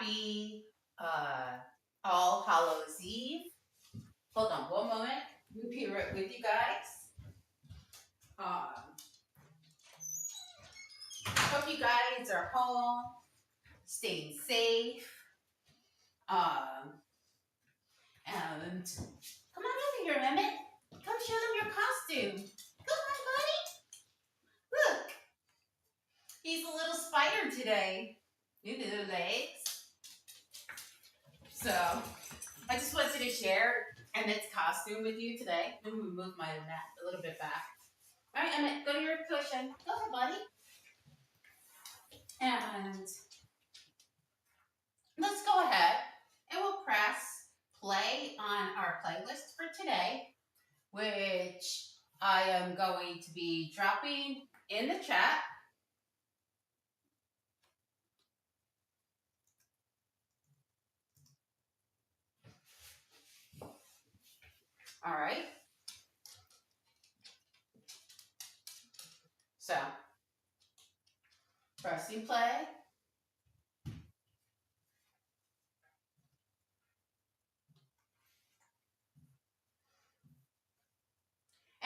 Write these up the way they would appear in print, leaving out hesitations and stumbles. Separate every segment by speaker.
Speaker 1: Happy All Hallows Eve. Hold on one moment. We'll be right with you guys. Hope you guys are home, staying safe. And come on over here, Emmett. Come show them your costume. Come on, buddy. Look. He's a little spider today. New little legs. So, I just wanted to share Emmett's costume with you today. Let me move my mat a little bit back. All right, Emmett, go to your cushion. Go ahead, buddy. And let's go ahead and we'll press play on our playlist for today, which I am going to be dropping in the chat. All right. So, pressing play.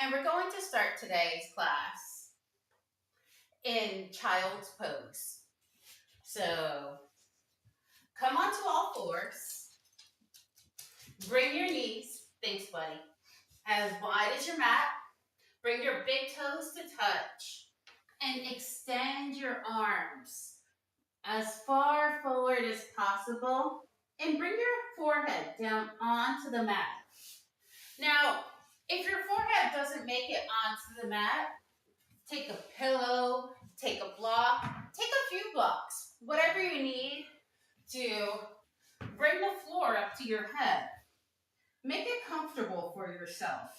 Speaker 1: And we're going to start today's class in child's pose. So, come onto all fours. Bring your knees, thanks buddy, as wide as your mat. Bring your big toes to touch. And extend your arms as far forward as possible. And bring your forehead down onto the mat. Now, if your forehead doesn't make it onto the mat, take a pillow, take a block, take a few blocks, whatever you need to bring the floor up to your head. Make it comfortable for yourself.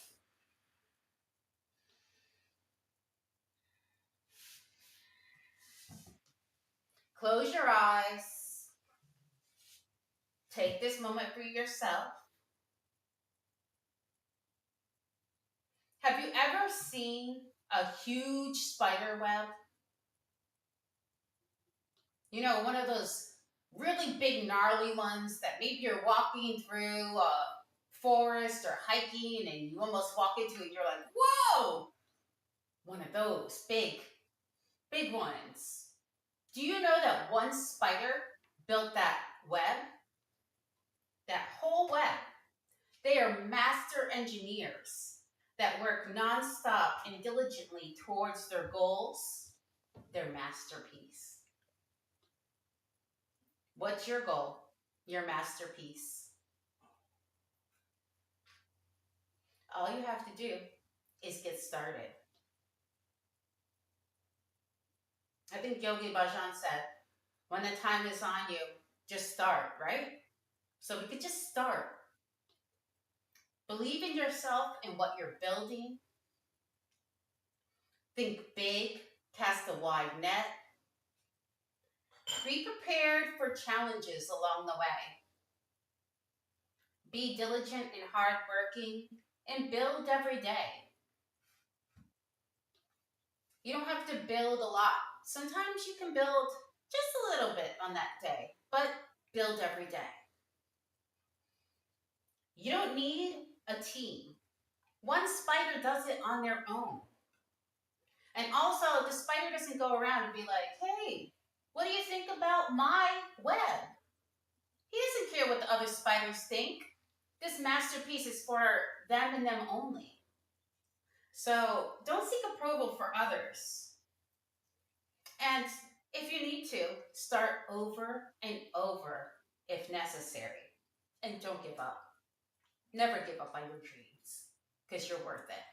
Speaker 1: Close your eyes. Take this moment for yourself. Have you ever seen a huge spider web? You know, one of those really big gnarly ones that maybe you're walking through a forest or hiking and you almost walk into it and you're like, whoa! One of those big ones. Do you know that one spider built that web? That whole web. They are master engineers that work nonstop and diligently towards their goals, their masterpiece. What's your goal? Your masterpiece. All you have to do is get started. I think Yogi Bhajan said, when the time is on you, just start, right? So we could just start. Believe in yourself and what you're building. Think big, cast a wide net. Be prepared for challenges along the way. Be diligent and hardworking and build every day. You don't have to build a lot. Sometimes you can build just a little bit on that day, but build every day. You don't need a team. One spider does it on their own. And also, the spider doesn't go around and be like, hey, what do you think about my web? He doesn't care what the other spiders think. This masterpiece is for them and them only. So don't seek approval for others. And if you need to, start over and over if necessary. And don't give up. Never give up on your dreams because you're worth it.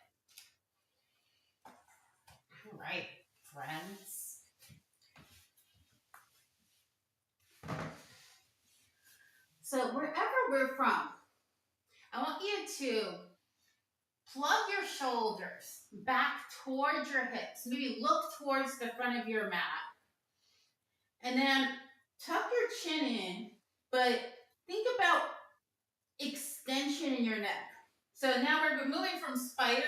Speaker 1: All right, friends. So wherever we're from, I want you to plug your shoulders back towards your hips. Maybe look towards the front of your mat. And then tuck your chin in, but think about extension in your neck. So now we're moving from spider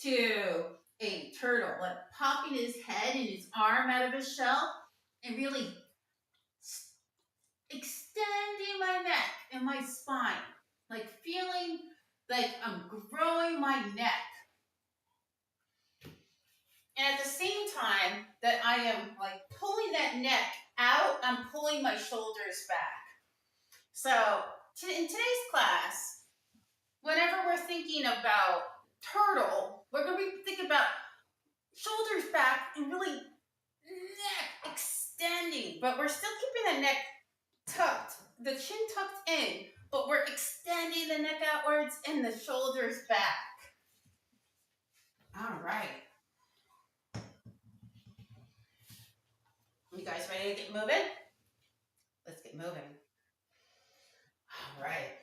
Speaker 1: to a turtle, like popping his head and his arm out of his shell and really extending my neck and my spine, like feeling like I'm growing my neck. And at the same time that I am like pulling that neck out, I'm pulling my shoulders back. So in today's class, whenever we're thinking about turtle, we're going to be thinking about shoulders back and really neck extending, but we're still keeping the neck tucked, the chin tucked in, but we're extending the neck outwards and the shoulders back. All right. You guys ready to get moving? Let's get moving. All right.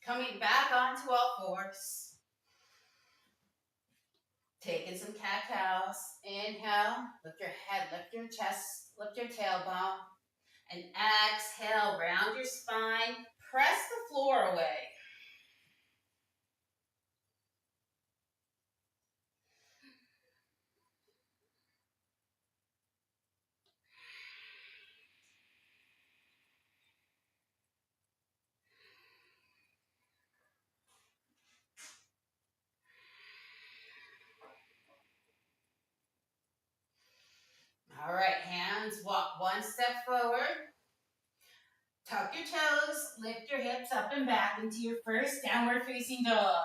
Speaker 1: Coming back onto all fours. Taking some cat-cows. Inhale, lift your head, lift your chest, lift your tailbone. And exhale, round your spine. Press the floor away. All right, hands walk one step forward. Tuck your toes, lift your hips up and back into your first downward facing dog.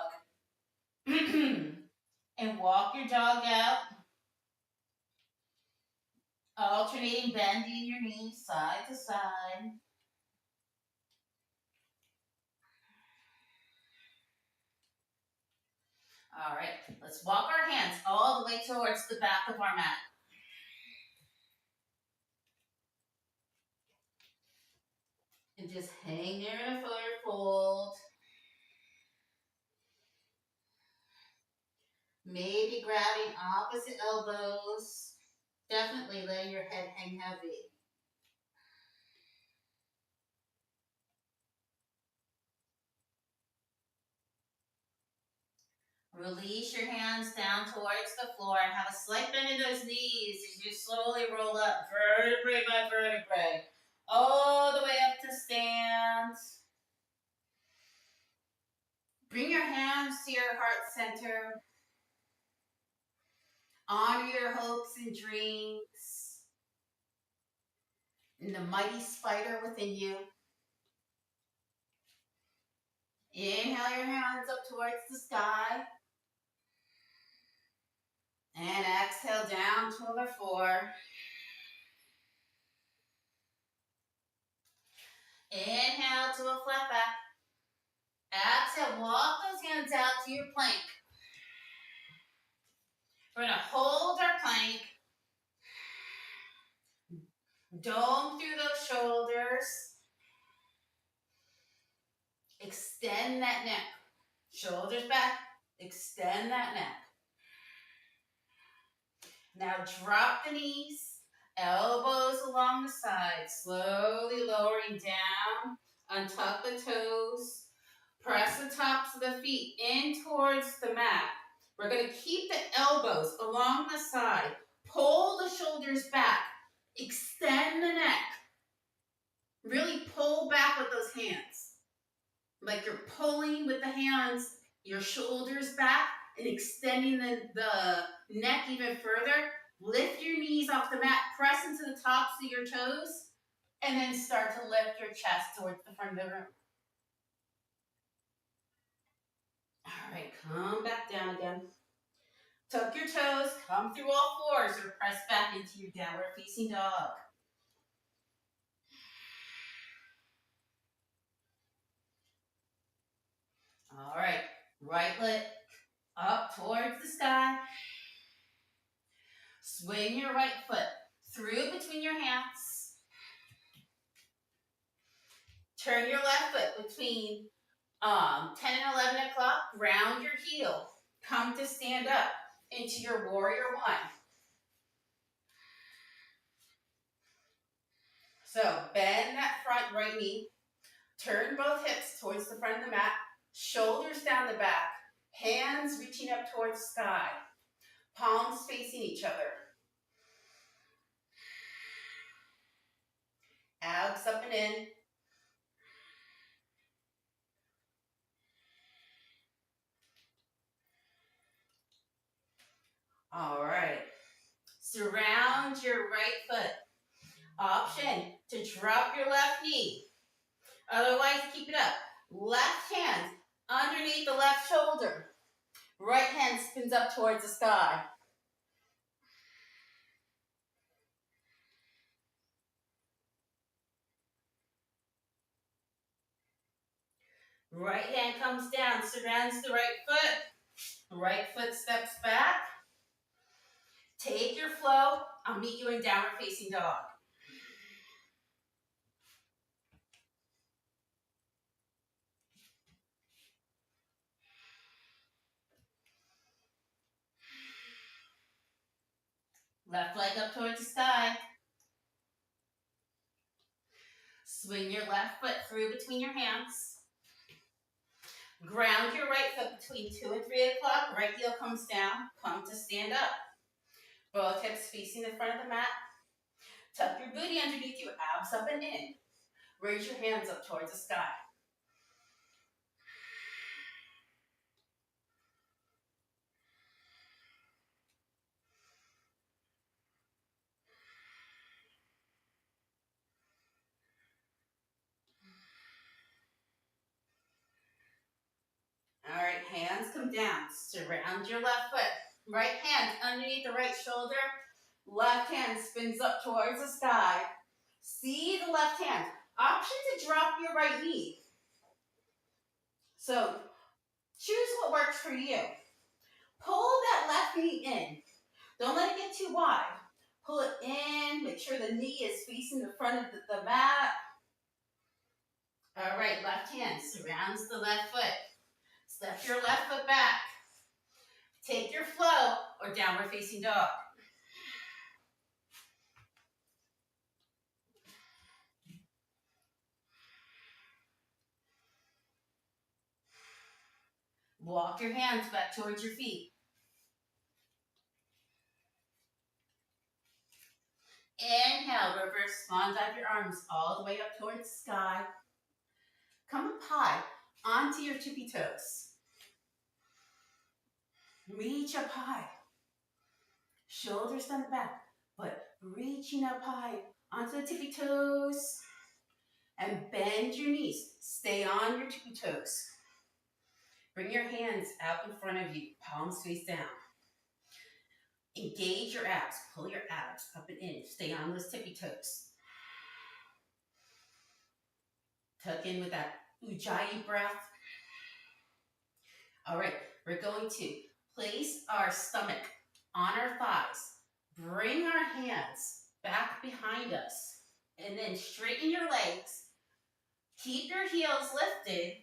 Speaker 1: And walk your dog out. Alternating, bending your knees side to side. All right, let's walk our hands all the way towards the back of our mat. And just hang there in a forward fold. Maybe grabbing opposite elbows. Definitely letting your head hang heavy. Release your hands down towards the floor and have a slight bend in those knees as you slowly roll up vertebrae by vertebrae. All the way up to stand. Bring your hands to your heart center. Honor your hopes and dreams. And the mighty spider within you. Inhale your hands up towards the sky. And exhale down to the floor. Inhale to a flat back. Exhale, walk those hands out to your plank. We're going to hold our plank. Dome through those shoulders. Extend that neck. Shoulders back. Extend that neck. Now drop the knees. Elbows along the sides. Slowly lowering down. Untuck the toes. Press the tops of the feet in towards the mat. We're going to keep the elbows along the side. Pull the shoulders back. Extend the neck. Really pull back with those hands. Like you're pulling with the hands, your shoulders back and extending the neck even further. Lift your knees off the mat. Press into the tops of your toes. And then start to lift your chest towards the front of the room. All right, come back down again. Tuck your toes, come through all fours, or press back into your downward facing dog. All right, right leg up towards the sky. Swing your right foot through between your hands. Turn your left foot between 10 and 11 o'clock. Round your heel. Come to stand up into your warrior one. So bend that front right knee. Turn both hips towards the front of the mat. Shoulders down the back. Hands reaching up towards the sky. Palms facing each other. Abs up and in. All right. Surround your right foot. Option to drop your left knee. Otherwise, keep it up. Left hand underneath the left shoulder. Right hand spins up towards the sky. Right hand comes down, surrounds the right foot. Right foot steps back. Take your flow. I'll meet you in downward facing dog. Left leg up towards the sky. Swing your left foot through between your hands. Ground your right foot between 2 and 3 o'clock. Right heel comes down. Come to stand up. Both hips facing the front of the mat. Tuck your booty underneath you, abs up and in. Raise your hands up towards the sky. All right, hands come down. Surround your left foot. Right hand underneath the right shoulder. Left hand spins up towards the sky. See the left hand. Option to drop your right knee. So choose what works for you. Pull that left knee in. Don't let it get too wide. Pull it in. Make sure the knee is facing the front of the mat. All right, left hand surrounds the left foot. Step your left foot back. Take your flow or downward facing dog. Walk your hands back towards your feet. Inhale, reverse swan dive your arms all the way up towards the sky. Come up high onto your tippy toes. Reach up high. Shoulders down the back, but reaching up high onto the tippy toes. And bend your knees. Stay on your tippy toes. Bring your hands out in front of you, palms face down. Engage your abs. Pull your abs up and in. Stay on those tippy toes. Tuck in with that Ujjayi breath. All right, we're going to place our stomach on our thighs. Bring our hands back behind us. And then straighten your legs. Keep your heels lifted.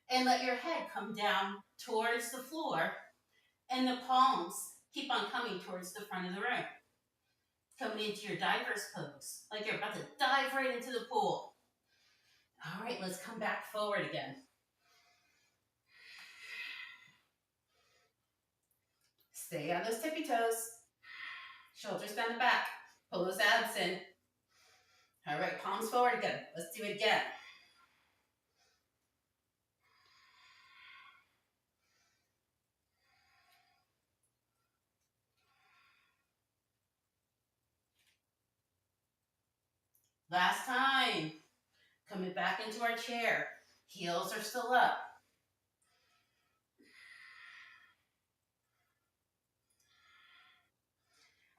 Speaker 1: And let your head come down towards the floor. And the palms keep on coming towards the front of the room. Coming into your diver's pose. Like you're about to dive right into the pool. All right, let's come back forward again. Stay on those tippy toes. Shoulders down the back. Pull those abs in. All right, palms forward again. Let's do it again. Last time. Coming back into our chair. Heels are still up.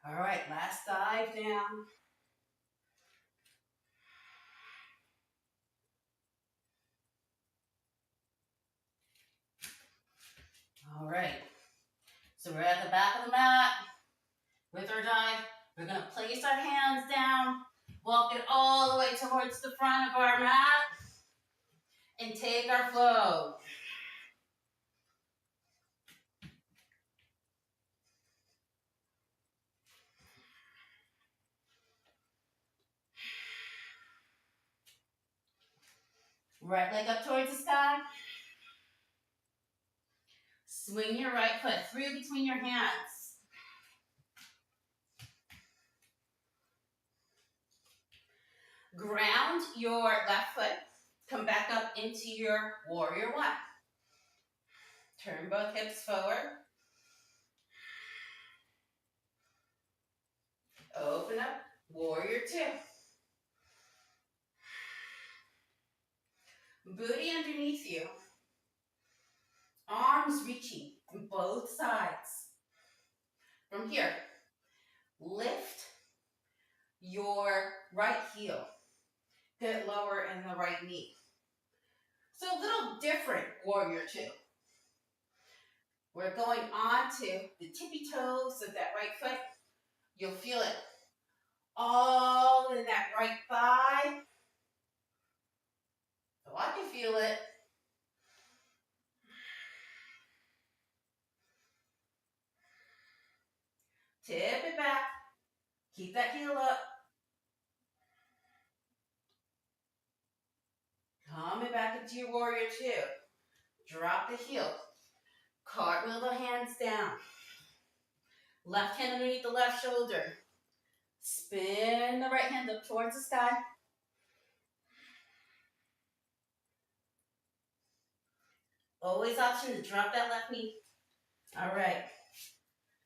Speaker 1: All right, last dive down. All right, so we're at the back of the mat with our dive. We're gonna place our hands down, walk it all the way towards the front of our mat, and take our flow. Right leg up towards the sky. Swing your right foot through between your hands. Ground your left foot. Come back up into your warrior one. Turn both hips forward. Open up, warrior two. Booty underneath you. Arms reaching from both sides. From here, lift your right heel. Hit lower in the right knee. So a little different, warrior two. We're going on to the tippy toes of that right foot. You'll feel it all in that right thigh. So I can feel it. Tip it back. Keep that heel up. Come it back into your warrior two. Drop the heel. Cartwheel the hands down. Left hand underneath the left shoulder. Spin the right hand up towards the sky. Always option to drop that left knee. All right.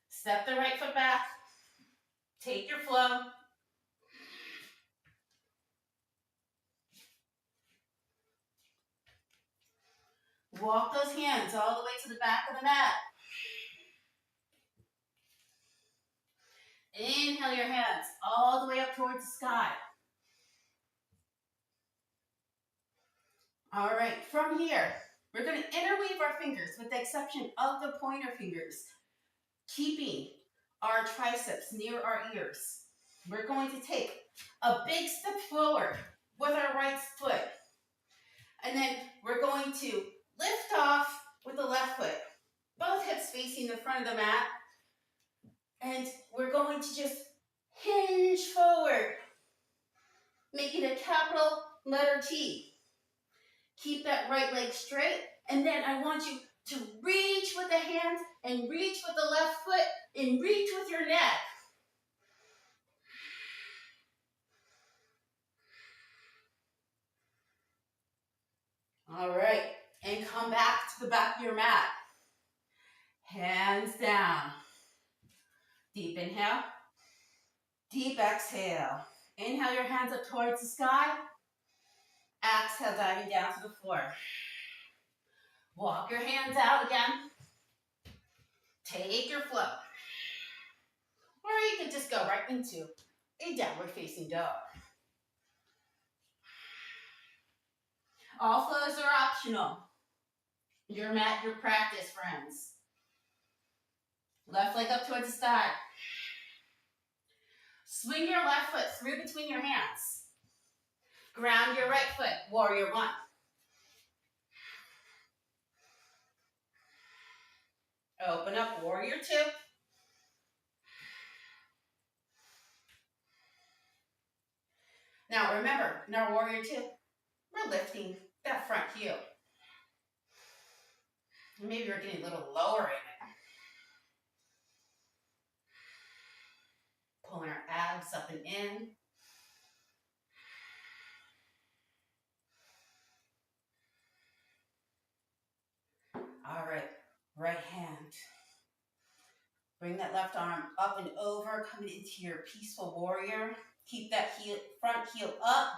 Speaker 1: Step the right foot back. Take your flow. Walk those hands all the way to the back of the mat. Inhale your hands all the way up towards the sky. All right, from here, we're going to interweave our fingers with the exception of the pointer fingers, keeping our triceps near our ears. We're going to take a big step forward with our right foot. And then we're going to lift off with the left foot. Both hips facing the front of the mat. And we're going to just hinge forward, making a capital letter T. Keep that right leg straight. And then I want you to reach with the hands and reach with the left foot and reach with your neck. All right. And come back to the back of your mat. Hands down. Deep inhale. Deep exhale. Inhale your hands up towards the sky. Exhale, diving down to the floor. Walk your hands out again. Take your flow. Or you can just go right into a downward facing dog. All flows are optional. Your mat, your practice, friends. Left leg up towards the sky. Swing your left foot through between your hands. Ground your right foot, warrior one. Open up, warrior two. Now remember, in our warrior two, we're lifting that front heel. Maybe we're getting a little lower in it. Pulling our abs up and in. All right, right hand. Bring that left arm up and over, coming into your peaceful warrior. Keep that heel, front heel up.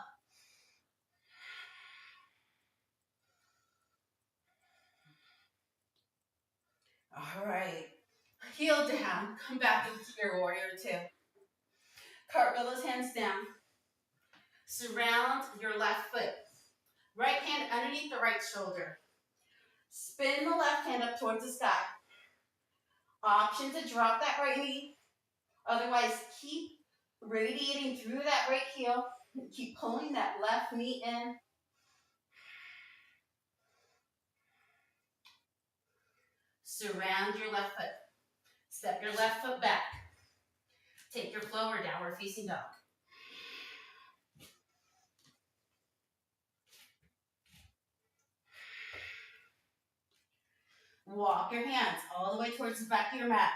Speaker 1: All right, heel down. Come back into your warrior two. Cartwheel those hands down. Surround your left foot. Right hand underneath the right shoulder. Spin the left hand up towards the sky. Option to drop that right knee. Otherwise, keep radiating through that right heel. Keep pulling that left knee in. Surround your left foot. Step your left foot back. Take your flow or downward facing dog. Walk your hands all the way towards the back of your mat.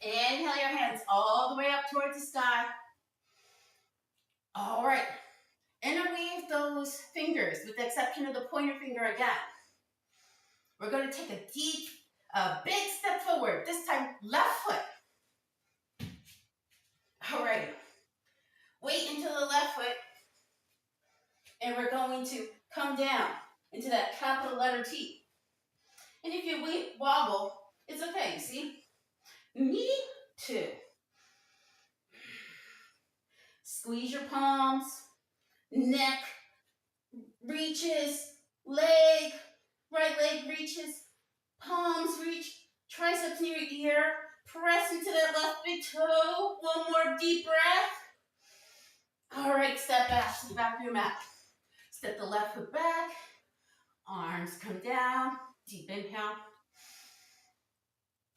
Speaker 1: Inhale your hands all the way up towards the sky. All right. Interweave those fingers with the exception of the pointer finger again. We're going to take a big step forward. This time, left foot. All right. Weight into the left foot. And we're going to come down into that capital letter T. And if you wobble, it's okay, see? Me too. Squeeze your palms, neck reaches, leg, right leg reaches, palms reach, triceps near your ear, press into that left big toe. One more deep breath. All right, step back to the back of your mat. Step the left foot back, arms come down, deep inhale,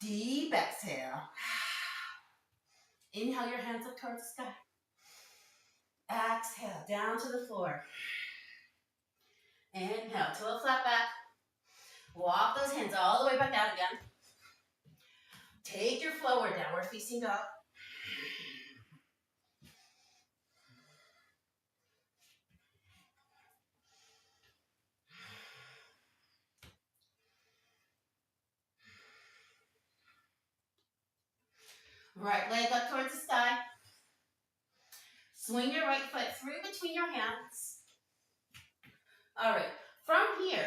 Speaker 1: deep exhale. Inhale your hands up towards the sky. Exhale, down to the floor. Inhale to a flat back. Walk those hands all the way back out again. Take your forward downward facing dog. Right leg up towards the sky. Swing your right foot through between your hands. All right, from here,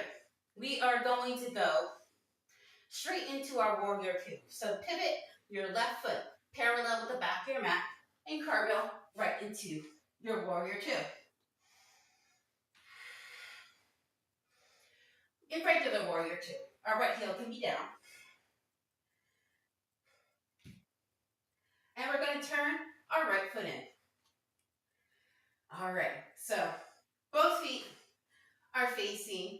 Speaker 1: we are going to go straight into our warrior two. So pivot your left foot parallel with the back of your mat and cartwheel right into your warrior two. In regular warrior two, our right heel can be down. And we're going to turn our right foot in. All right, so both feet are facing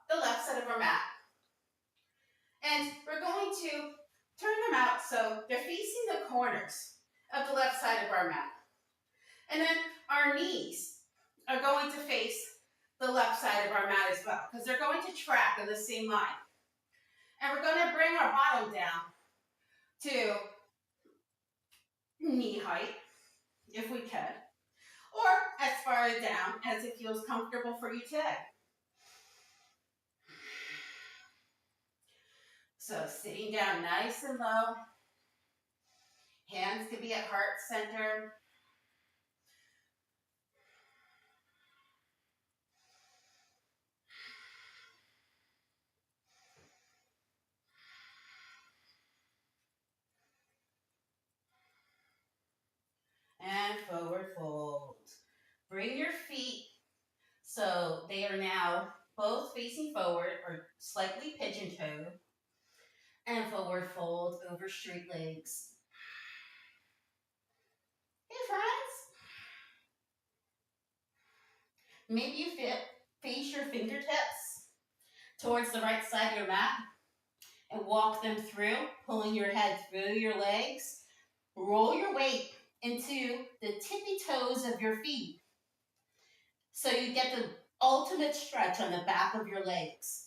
Speaker 1: the left side of our mat. And we're going to turn them out so they're facing the corners of the left side of our mat. And then our knees are going to face the left side of our mat as well, because they're going to track in the same line. And we're going to bring our bottom down to knee height, if we can, or as far down as it feels comfortable for you today. So sitting down nice and low, hands can be at heart center. And forward fold. Bring your feet so they are now both facing forward or slightly pigeon-toed. And forward fold over straight legs. Hey friends. Maybe you face your fingertips towards the right side of your mat and walk them through, pulling your head through your legs. Roll your weight into the tippy toes of your feet so you get the ultimate stretch on the back of your legs.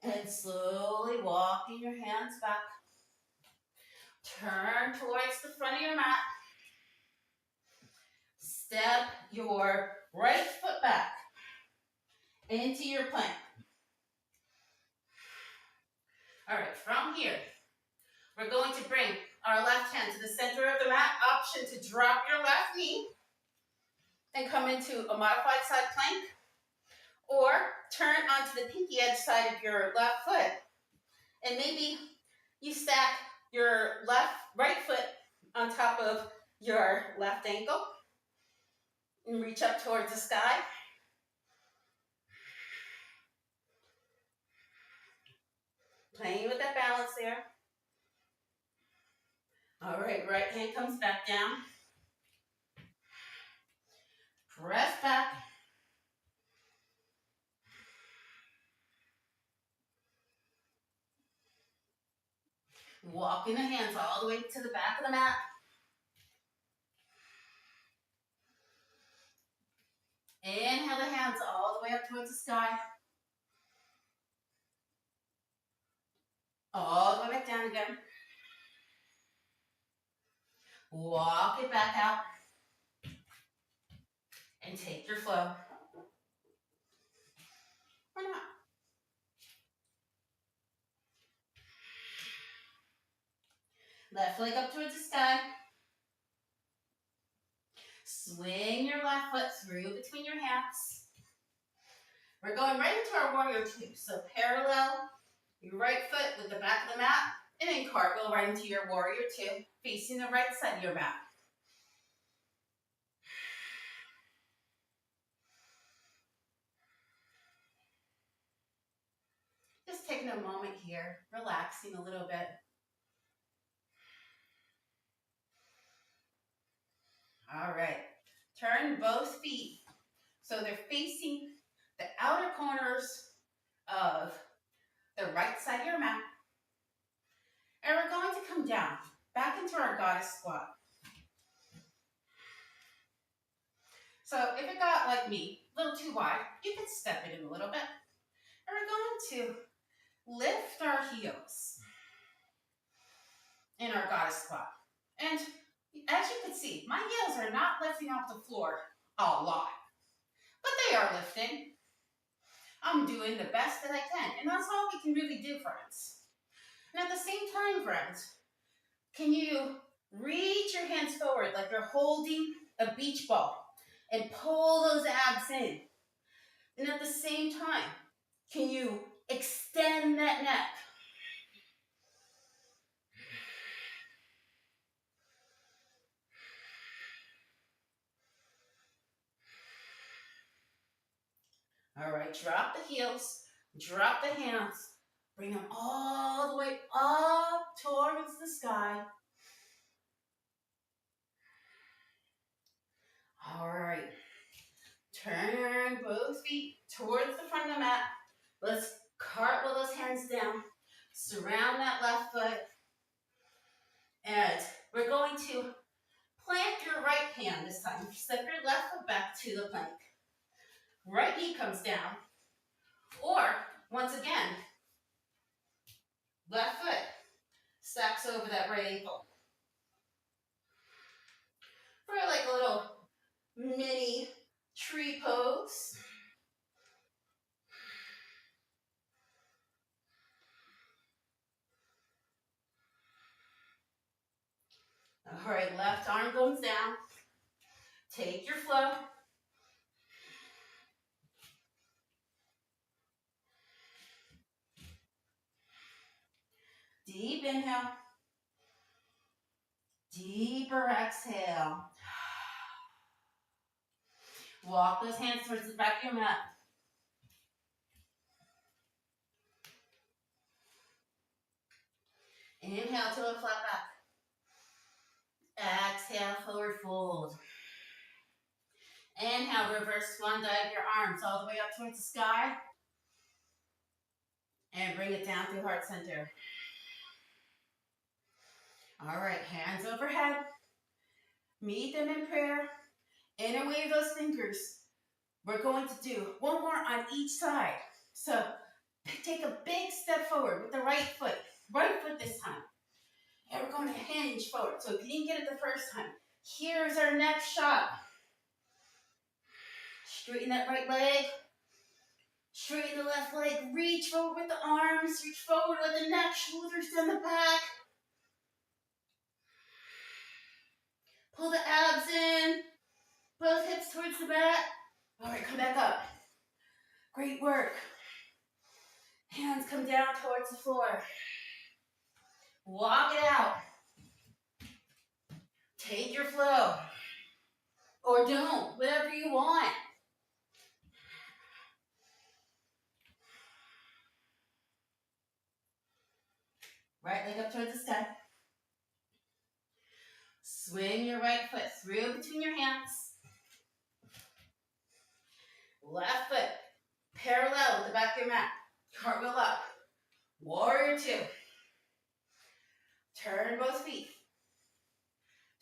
Speaker 1: And slowly walking your hands back. Turn towards the front of your mat. Step your right foot back into your plank. All right, from here, we're going to bring our left hand to the center of the mat. Option to drop your left knee and come into a modified side plank, or turn onto the pinky edge side of your left foot, and maybe you stack your right foot on top of your left ankle and reach up towards the sky. Playing with that balance there. All right, right hand comes back down. Press back. Walking the hands all the way to the back of the mat. Inhale the hands all the way up towards the sky. All the way back down again. Walk it back out. And take your flow. Why not? Left leg up towards the sky. Swing your left foot through between your hands. We're going right into our warrior two. So parallel your right foot with the back of the mat, and then cartwheel right into your warrior two, facing the right side of your mat. Just taking a moment here, relaxing a little bit. All right, turn both feet so they're facing the outer corners of the right side of your mat. And we're going to come down, back into our goddess squat. So if it got, like me, a little too wide, you can step it in a little bit. And we're going to lift our heels in our goddess squat. And as you can see, my heels are not lifting off the floor a lot, but they are lifting. I'm doing the best that I can, and that's all we can really do, friends. And at the same time, friends, can you reach your hands forward like you're holding a beach ball and pull those abs in? And at the same time, can you extend that neck? All right, drop the heels, drop the hands, bring them all the way up towards the sky. All right, turn both feet towards the front of the mat. Let's cartwheel those hands down, surround that left foot, and we're going to plant your right hand this time. Step your left foot back to the plank. Right knee comes down, or once again, left foot stacks over that right ankle. For like a little mini tree pose. All right, left arm goes down. Take your flow. Deep inhale. Deeper exhale. Walk those hands towards the back of your mat. Inhale to a flat back. Exhale, forward fold. Inhale, reverse swan dive your arms all the way up towards the sky. And bring it down through heart center. All right, hands overhead. Meet them in prayer. Interweave those fingers. We're going to do one more on each side. So take a big step forward with the right foot this time. And we're going to hinge forward. So if you didn't get it the first time, here's our next shot. Straighten that right leg. Straighten the left leg. Reach forward with the arms. Reach forward with the neck. Shoulders down the back. Pull the abs in. Both hips towards the back. All right, come back up. Great work. Hands come down towards the floor. Walk it out. Take your flow. Or don't, whatever you want. Right leg up towards the sky. Swing your right foot through between your hands. Left foot parallel with the back of your mat. Cartwheel up. Warrior two. Turn both feet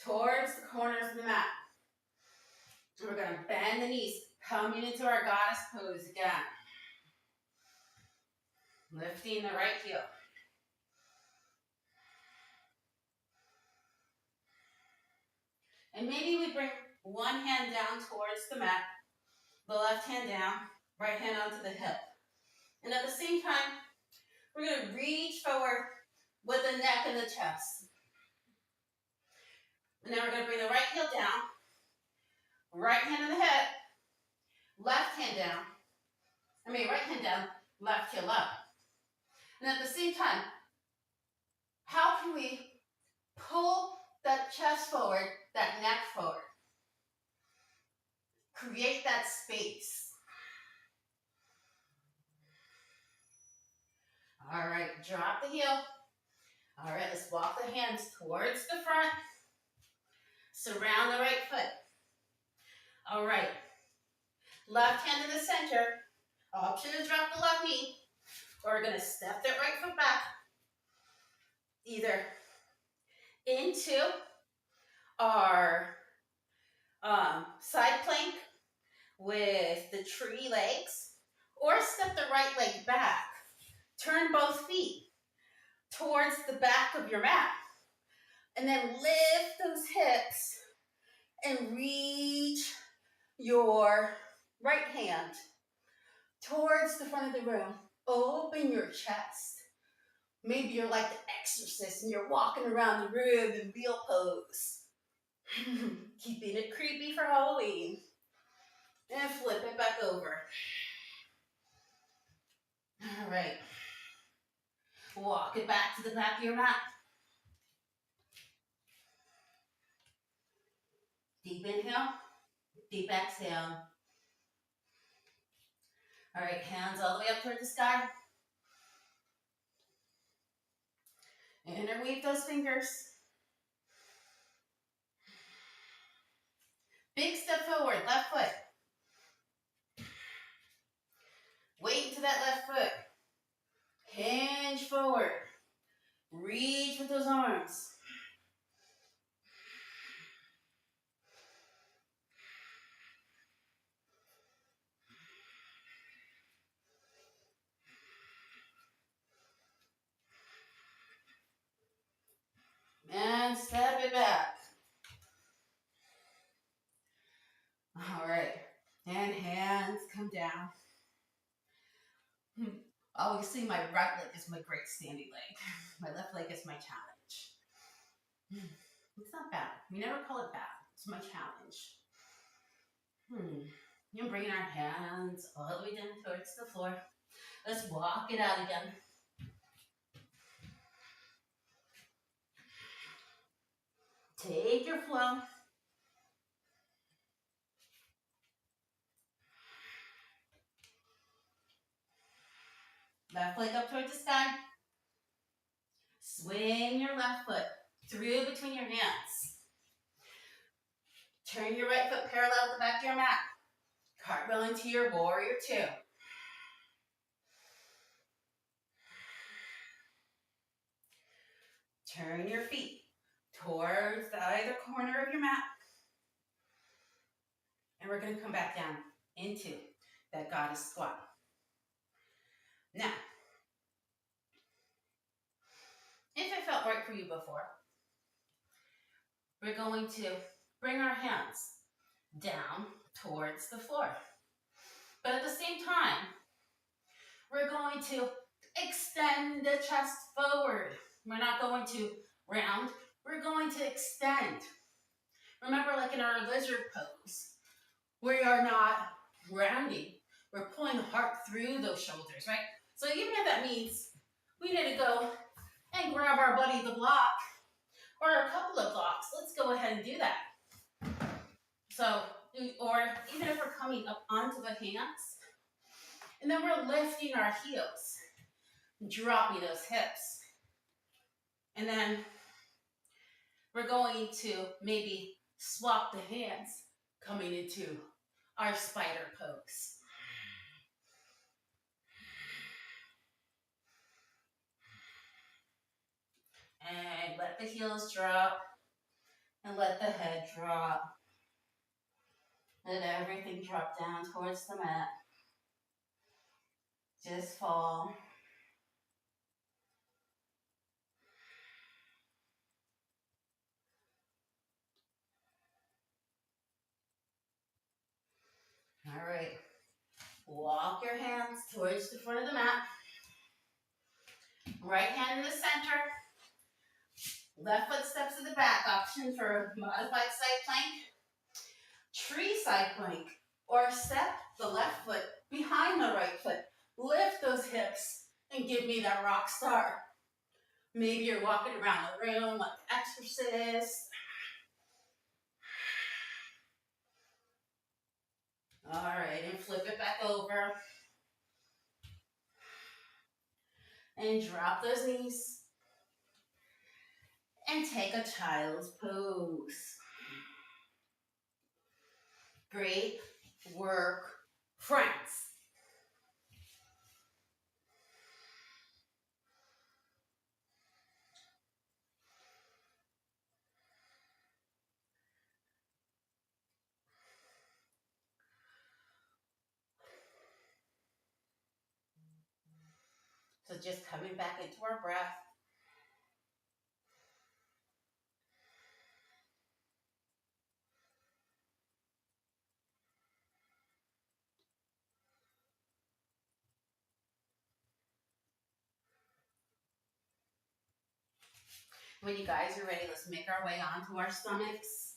Speaker 1: towards the corners of the mat. We're going to bend the knees, coming into our goddess pose again. Lifting the right heel. And maybe we bring one hand down towards the mat, the left hand down, right hand onto the hip. And at the same time, we're going to reach forward with the neck and the chest. And then we're going to bring the right heel down, right hand on the hip, left hand down, right hand down, left heel up. And at the same time, how can we pull that chest forward, that neck forward? Create that space. All right, drop the heel. All right, let's walk the hands towards the front. Surround the right foot. All right, left hand in the center. Option is drop the left knee. Or we're gonna step that right foot back. Either into our side plank with the tree legs, or step the right leg back. Turn both feet towards the back of your mat. And then lift those hips and reach your right hand towards the front of the room. Open your chest. Maybe you're like the exorcist and you're walking around the room in wheel pose. Keeping it creepy for Halloween. And flip it back over. All right. Walk it back to the back of your mat. Deep inhale, deep exhale. All right, hands all the way up toward the sky. Interweave those fingers. Big step forward, left foot. Weight to that left foot. Hinge forward. Reach with those arms. And step it back. All right. And hands come down. Obviously, my right leg is my great standing leg. My left leg is my challenge. It's not bad. We never call it bad. It's my challenge. And bringing our hands all the way down towards the floor. Let's walk it out again. Take your flow. Left leg up towards the sky. Swing your left foot through between your hands. Turn your right foot parallel to the back of your mat. Cartwheel into your warrior two. Turn your feet towards the either corner of your mat. And we're going to come back down into that goddess squat. Now, if it felt right for you before, we're going to bring our hands down towards the floor. But at the same time, we're going to extend the chest forward. We're not going to round, we're going to extend. Remember, like in our lizard pose, we are not rounding. We're pulling the heart through those shoulders, right? So even if that means we need to go and grab our buddy the block or a couple of blocks, let's go ahead and do that. So, or even if we're coming up onto the hands, and then we're lifting our heels, dropping those hips. And then we're going to maybe swap the hands, coming into our spider pose. And let the heels drop, and let the head drop. Let everything drop down towards the mat. Just fall. All right. Walk your hands towards the front of the mat. Right hand in the center. Left foot steps to the back. Option for modified side plank, tree side plank, or step the left foot behind the right foot. Lift those hips and give me that rock star. Maybe you're walking around the room like an exorcist. All right, and flip it back over. And drop those knees. And take a child's pose. Great work, friends. So just coming back into our breath. When you guys are ready, let's make our way onto our stomachs.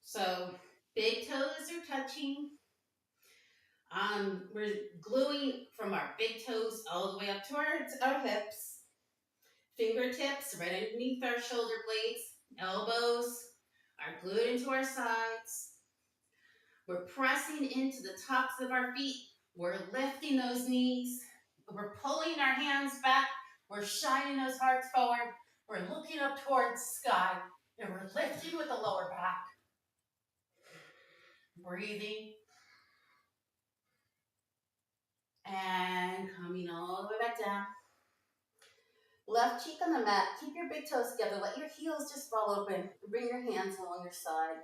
Speaker 1: So big toes are touching. We're gluing from our big toes all the way up towards our hips. Fingertips right underneath our shoulder blades. Elbows are glued into our sides. We're pressing into the tops of our feet. We're lifting those knees. We're pulling our hands back. We're shining those hearts forward. We're looking up towards the sky. And we're lifting with the lower back. Breathing. And coming all the way back down. Left cheek on the mat. Keep your big toes together. Let your heels just fall open. Bring your hands along your side.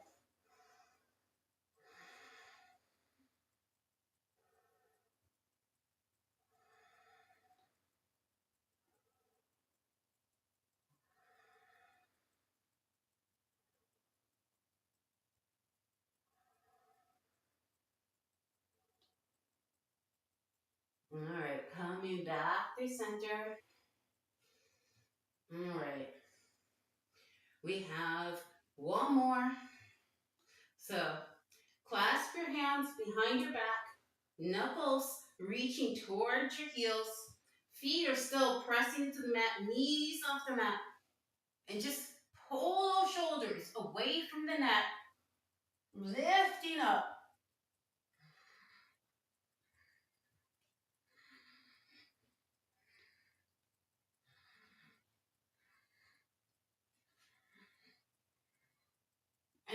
Speaker 1: All right, coming back to center. All right. We have one more. So, clasp your hands behind your back, knuckles reaching towards your heels. Feet are still pressing into the mat, knees off the mat. And just pull those shoulders away from the net, lifting up.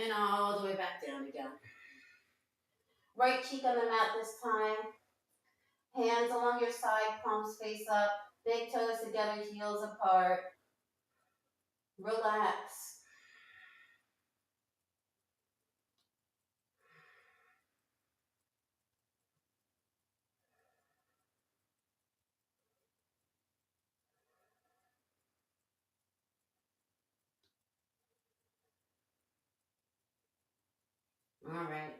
Speaker 1: And all the way back down again. Right cheek on the mat this time. Hands along your side, palms face up. Big toes together, heels apart. Relax. All right.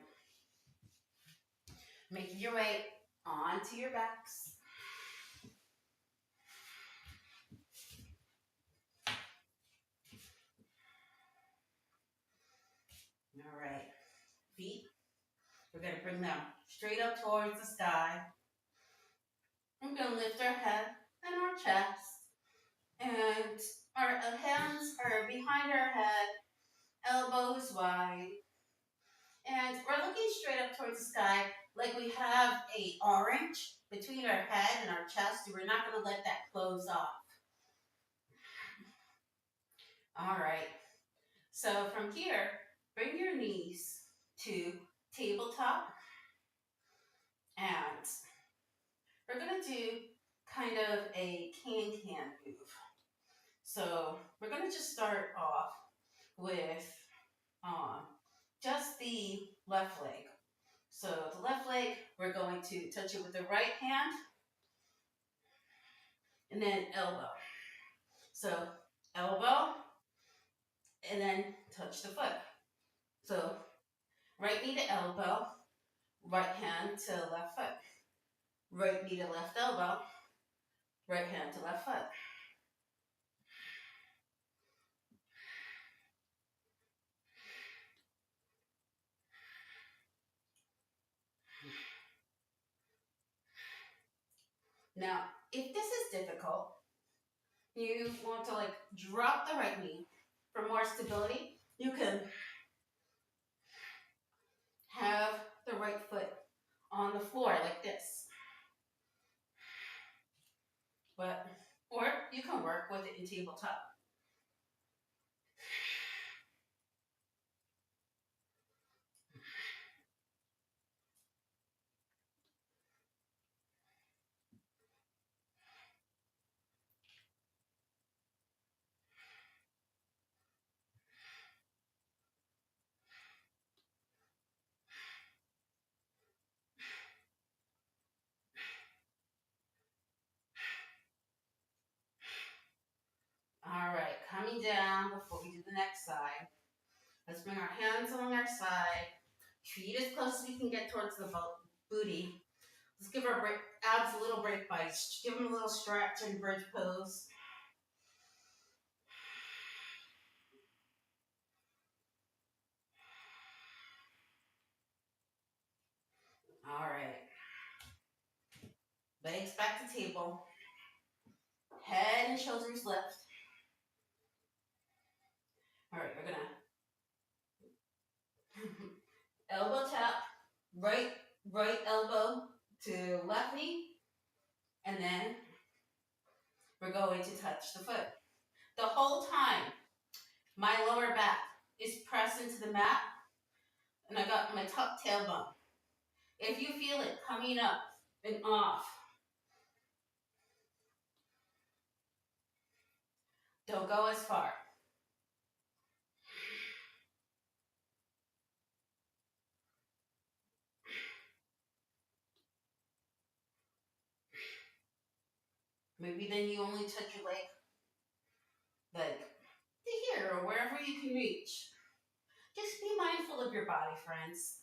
Speaker 1: Making your way onto your backs. All right. Feet, we're going to bring them straight up towards the sky. We're going to lift our head and our chest. And our hands are behind our head, elbows wide. And we're looking straight up towards the sky like we have an orange between our head and our chest. We're not going to let that close off. All right. So from here, bring your knees to tabletop. And we're going to do kind of a can-can move. So we're going to just start off with just the left leg. So the left leg, we're going to touch it with the right hand and then elbow. So elbow and then touch the foot. So right knee to elbow, right hand to left foot. Right knee to left elbow, right hand to left foot. Now, if this is difficult, you want to like drop the right knee for more stability. You can have the right foot on the floor like this. But, or you can work with it in tabletop. All right, coming down before we do the next side. Let's bring our hands along our side, feet as close as we can get towards the booty. Let's give our abs a little break by give them a little stretch and bridge pose. All right. Legs back to table. Head and shoulders lift. All right, we're gonna elbow tap, right elbow to left knee, and then we're going to touch the foot. The whole time, my lower back is pressed into the mat, and I got my top tailbone. If you feel it coming up and off, don't go as far. Maybe then you only touch your leg like to here or wherever you can reach. Just be mindful of your body, friends.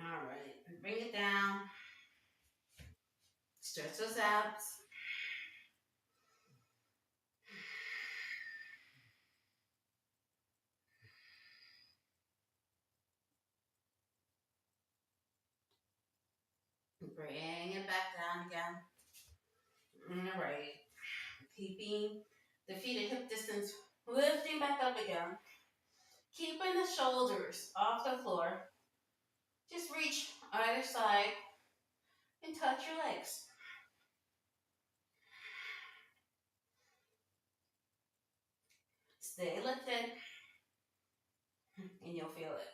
Speaker 1: All right, and bring it down. Stretch those abs. Bring it back down again. All right. Keeping the feet at hip distance, lifting back up again. Keeping the shoulders off the floor. Just reach either side and touch your legs. Stay lifted and you'll feel it.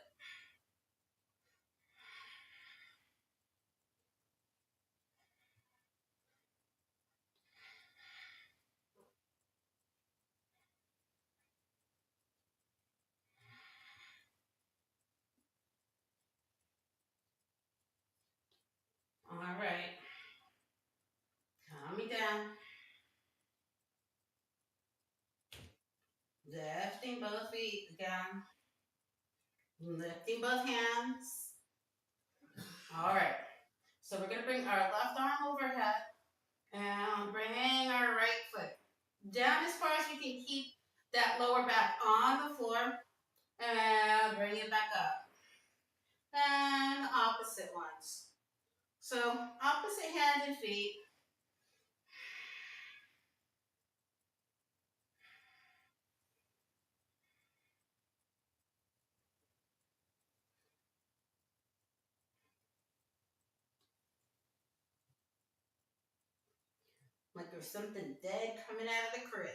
Speaker 1: All right. Calm me down. Lifting both feet again. Lifting both hands. All right. So we're going to bring our left arm overhead and bring our right foot down as far as we can keep that lower back on the floor and bring it back up. And opposite ones. So opposite hands and feet. like there's something dead coming out of the crib.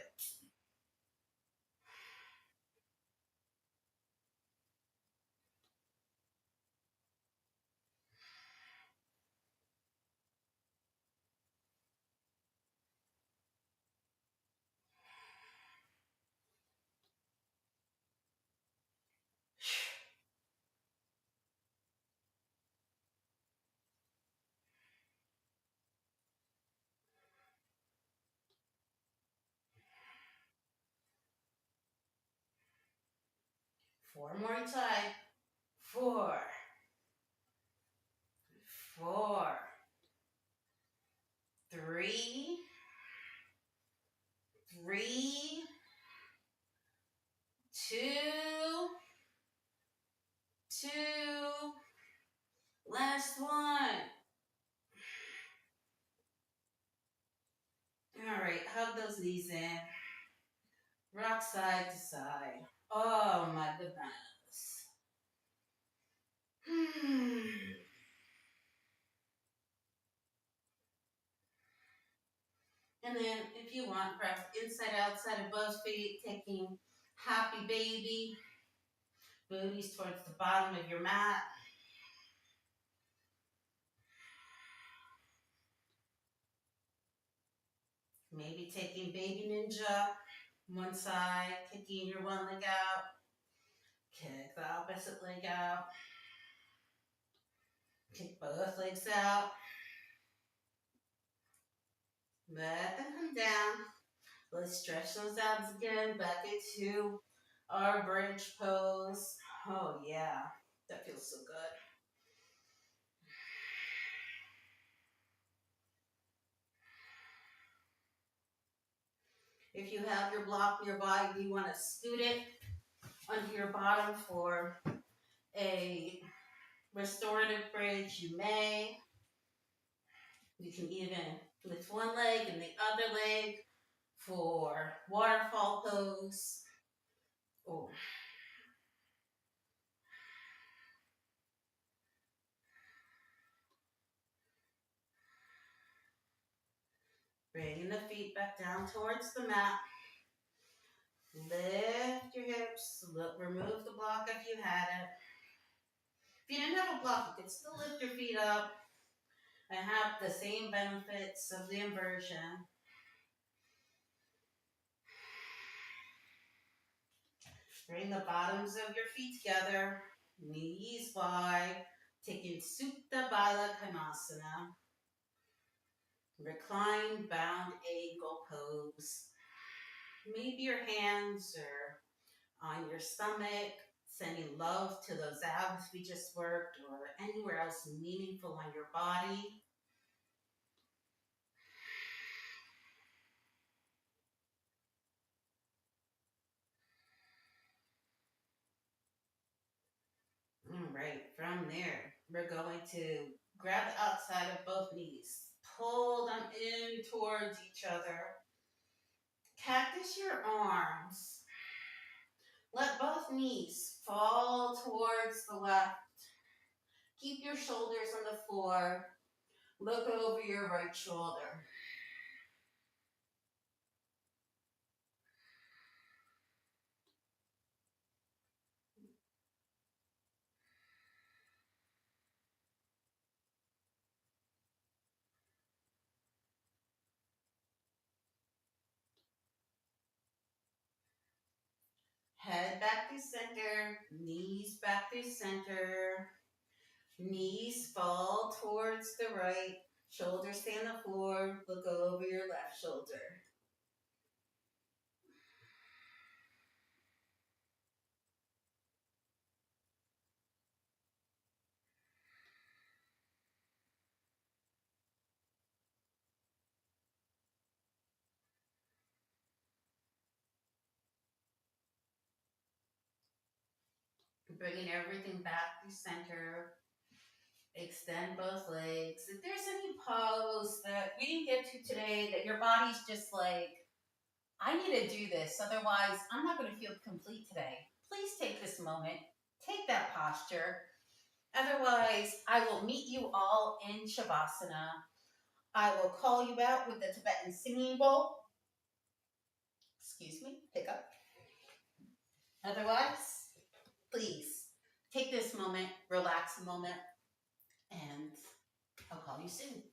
Speaker 1: 4 more time. 4, 4, 3, 3, 2, 2. Last one. All right, hug those knees in. Rock side to side. Oh my goodness. And then if you want, perhaps inside, outside of both feet, taking happy baby, booties towards the bottom of your mat. Maybe taking baby ninja, one side, kicking your one leg out, kick the opposite leg out, kick both legs out, let them come down. Let's stretch those abs again, back into our bridge pose. Oh yeah, that feels so good. If you have your block nearby, you want to scoot it onto your bottom for a restorative bridge. You may. You can even lift one leg and the other leg for waterfall pose. Oh. Bringing the feet back down towards the mat. Lift your hips. Remove the block if you had it. If you didn't have a block, you could still lift your feet up and have the same benefits of the inversion. Bring the bottoms of your feet together, knees wide, taking Supta Baddha Konasana. Recline bound ankle pose. Maybe your hands are on your stomach, sending love to those abs we just worked or anywhere else meaningful on your body. All right, from there, we're going to grab the outside of both knees. Pull them in towards each other. Cactus your arms. Let both knees fall towards the left. Keep your shoulders on the floor. Look over your right shoulder. Head back to center, knees back to center. Knees fall towards the right, shoulders stay on the floor, look over your left shoulder. Bringing everything back to center. Extend both legs. If there's any pose that we didn't get to today that your body's just like, I need to do this, otherwise I'm not going to feel complete today, please take this moment, take that posture. Otherwise, I will meet you all in Shavasana. I will call you out with the Tibetan singing bowl. Excuse me, hiccup. Otherwise, please take this moment, relax a moment, and I'll call you soon.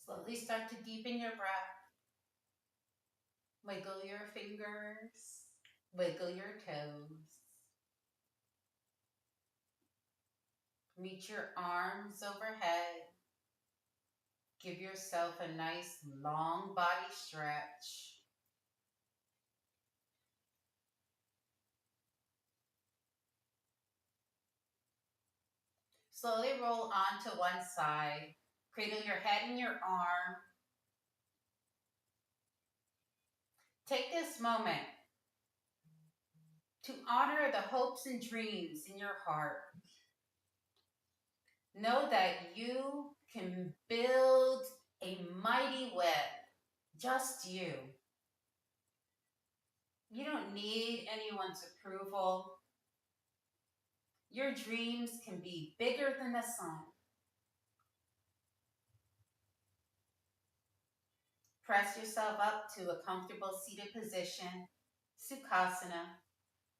Speaker 1: Slowly start to deepen your breath. Wiggle your fingers, wiggle your toes. Reach your arms overhead. Give yourself a nice long body stretch. Slowly roll onto one side. Cradle your head in your arm. Take this moment to honor the hopes and dreams in your heart. Know that you can build a mighty web, just you. You don't need anyone's approval. Your dreams can be bigger than the sun. Press yourself up to a comfortable seated position, Sukhasana,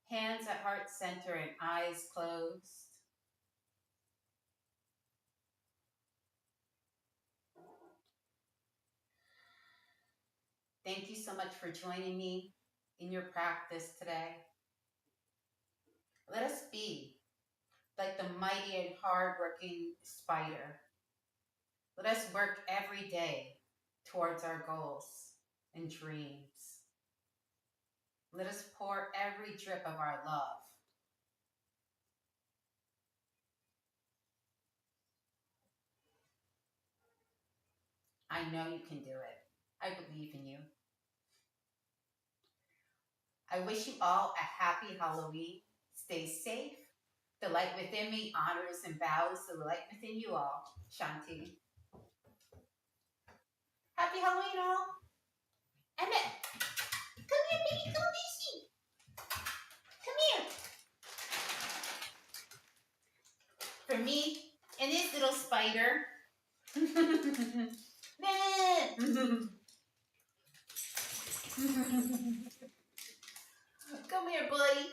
Speaker 1: hands at heart center and eyes closed. Thank you so much for joining me in your practice today. Let us be like the mighty and hard-working spider. Let us work every day towards our goals and dreams. Let us pour every drip of our love. I know you can do it. I believe in you. I wish you all a happy Halloween. Stay safe. The light within me honors and bows to the light within you all. Shanti. Happy Halloween, all. Emmett, come here, baby. Come Daisy. Come here. For me and this little spider. Come here, buddy.